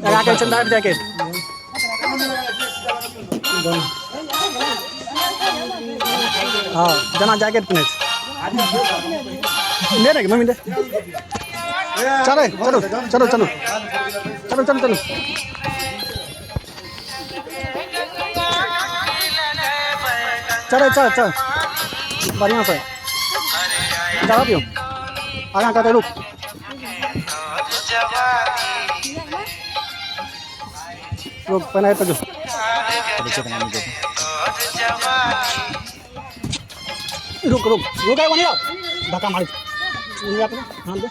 लगा के चंदा जैकेट हाँ जना जैकेट पहने ले रहे मम्मी दे चलो चलो चलो चलो चलो चलो चलो चलो चलो चलो बढ़िया से चलो पियो आगे कहते रुक रुक पहना तो जो रुक रुक रुक आए धक्का मारी हाँ दे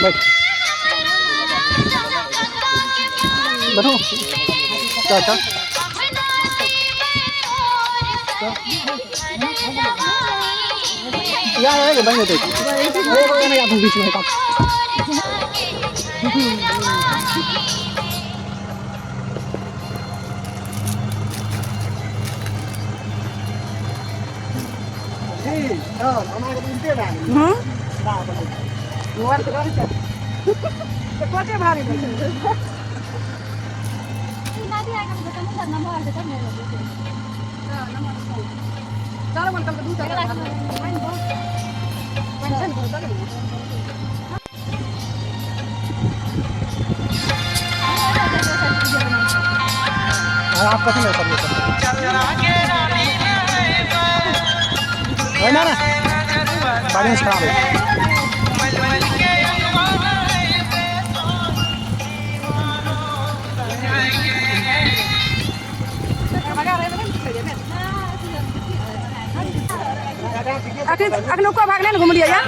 बैठ बैठो क्या क्या यार आएगा बन जाते ये बीच में का आप कैसे नहीं कर ना ना बैलेंस खराब है अखन को भागने न घूम लिया यार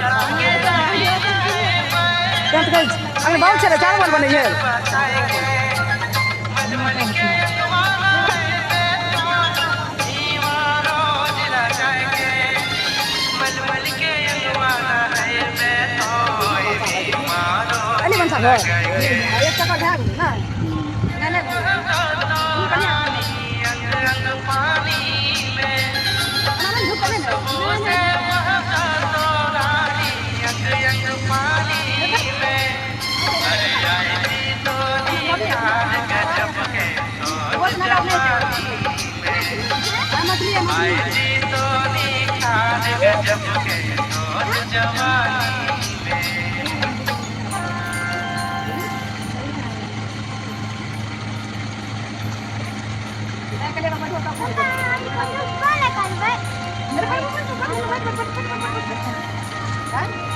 अखन बहुत चले 4 बार बने अली बन सकता है एक टका ध्यान ना मैंने Kan?